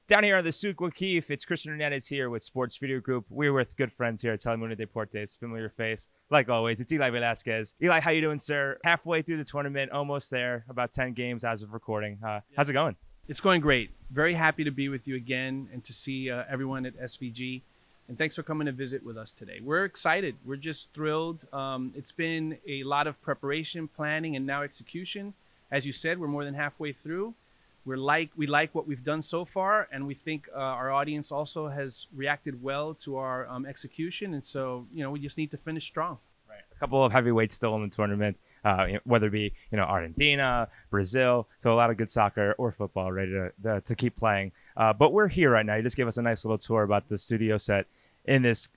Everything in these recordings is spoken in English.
Down here on the Souq Waqif, it's Christian Hernandez here with Sports Video Group. We're with good friends here at Telemundo Deportes. Familiar face, like always. It's Eli Velazquez. Eli, how you doing, sir? Halfway through the tournament, almost there. About 10 games as of recording. How's it going? It's going great. Very happy to be with you again and to see everyone at SVG. And thanks for coming to visit with us today. We're excited. We're just thrilled. It's been a lot of preparation, planning, and now execution. As you said, we're more than halfway through. We like what we've done so far, and we think our audience also has reacted well to our execution. And so, we just need to finish strong. Right. A couple of heavyweights still in the tournament, whether it be Argentina, Brazil, so a lot of good soccer or football ready to keep playing. But we're here right now. You just gave us a nice little tour about the studio set in this,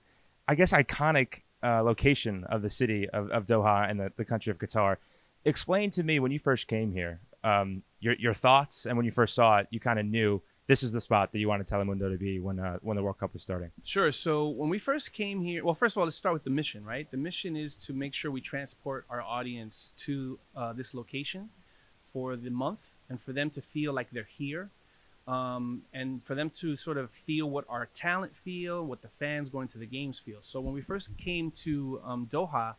I guess, iconic location of the city of Doha and the country of Qatar. Explain to me when you first came here. Your thoughts, and when you first saw it, you kind of knew this is the spot that you wanted Telemundo to be when the World Cup was starting. Sure. So when we first came here, well, first of all, let's start with the mission, right? The mission is to make sure we transport our audience to this location for the month, and for them to feel like they're here, and for them to sort of feel what our talent feel, what the fans going to the games feel. So when we first came to Doha,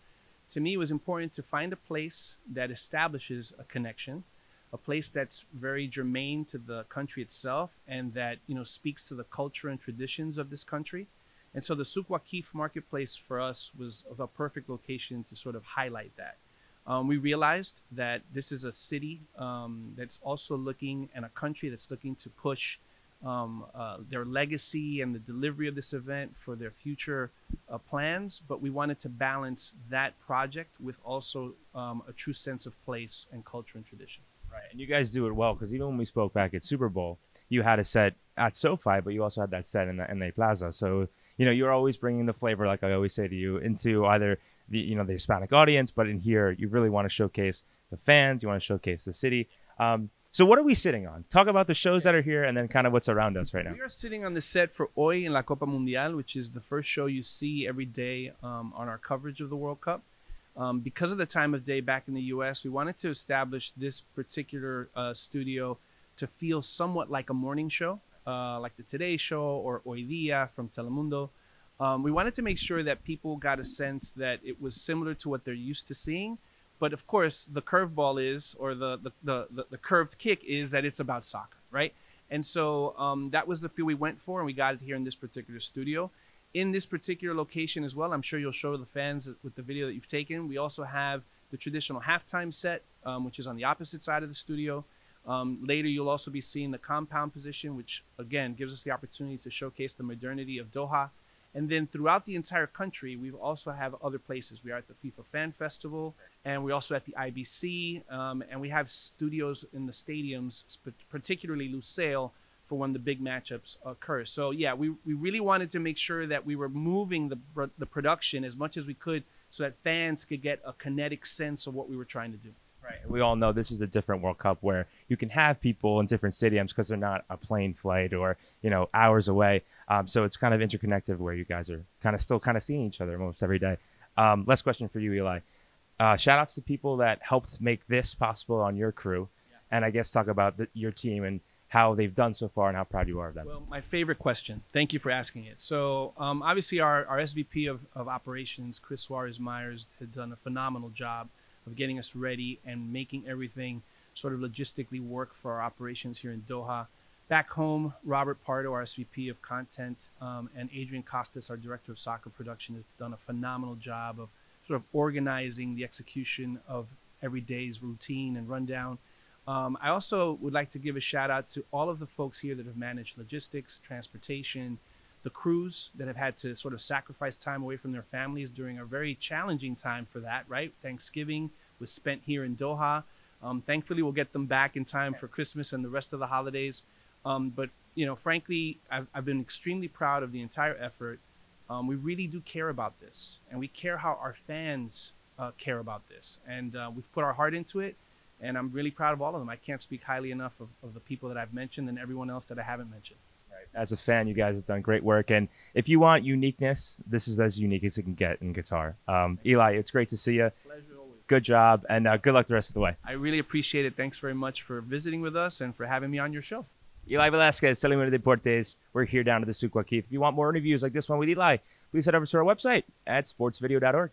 to me, it was important to find a place that establishes a connection, a place that's very germane to the country itself, and that speaks to the culture and traditions of this country. And so the Souq Waqif marketplace for us was a perfect location to sort of highlight that. We realized that this is a city that's also looking, and a country that's looking to push their legacy and the delivery of this event for their future plans, but we wanted to balance that project with also a true sense of place and culture and tradition. Right, and you guys do it well, because even when we spoke back at Super Bowl, you had a set at SoFi, but you also had that set in the Plaza. So you're always bringing the flavor, like I always say to you, into either the the Hispanic audience, but in here you really want to showcase the fans, you want to showcase the city. So what are we sitting on? Talk about the shows that are here, and then kind of what's around us right now. We are sitting on the set for Hoy en la Copa Mundial, which is the first show you see every day on our coverage of the World Cup. Because of the time of day back in the U.S., we wanted to establish this particular studio to feel somewhat like a morning show, like the Today Show or Hoy Dia from Telemundo. We wanted to make sure that people got a sense that it was similar to what they're used to seeing. But of course, the curveball is, or the curved kick is, that it's about soccer, right? And so that was the feel we went for, and we got it here in this particular studio. In this particular location as well, I'm sure you'll show the fans with the video that you've taken. We also have the traditional halftime set, which is on the opposite side of the studio. Later, you'll also be seeing the compound position, which again gives us the opportunity to showcase the modernity of Doha. And then throughout the entire country, we also have other places. We are at the FIFA Fan Festival, and we're also at the IBC, and we have studios in the stadiums, particularly Lusail, for when the big matchups occur. So yeah, we really wanted to make sure that we were moving the production as much as we could, so that fans could get a kinetic sense of what we were trying to do. Right. We all know this is a different World Cup, where you can have people in different stadiums because they're not a plane flight or hours away. So it's kind of interconnected, where you guys are still seeing each other almost every day. Last question for you, Eli. Shout outs to people that helped make this possible on your crew, and I guess talk about your team and how they've done so far and how proud you are of them. Well, my favorite question. Thank you for asking it. So obviously our SVP of operations, Chris Suarez-Myers, had done a phenomenal job of getting us ready and making everything sort of logistically work for our operations here in Doha. Back home, Robert Pardo, our SVP of content, and Adrian Costas, our director of soccer production, has done a phenomenal job of sort of organizing the execution of every day's routine and rundown. I also would like to give a shout out to all of the folks here that have managed logistics, transportation, the crews that have had to sort of sacrifice time away from their families during a very challenging time for that, right? Thanksgiving was spent here in Doha. Thankfully, we'll get them back in time for Christmas and the rest of the holidays. But frankly, I've been extremely proud of the entire effort. We really do care about this, and we care how our fans care about this. And we've put our heart into it. And I'm really proud of all of them. I can't speak highly enough of the people that I've mentioned and everyone else that I haven't mentioned. Right. As a fan, you guys have done great work. And if you want uniqueness, this is as unique as it can get in Qatar. Eli, it's great to see you. Pleasure always. Good job, and good luck the rest of the way. I really appreciate it. Thanks very much for visiting with us and for having me on your show. Eli Velazquez, Telemundo Deportes. We're here down to the Souq Waqif. If you want more interviews like this one with Eli, please head over to our website at sportsvideo.org.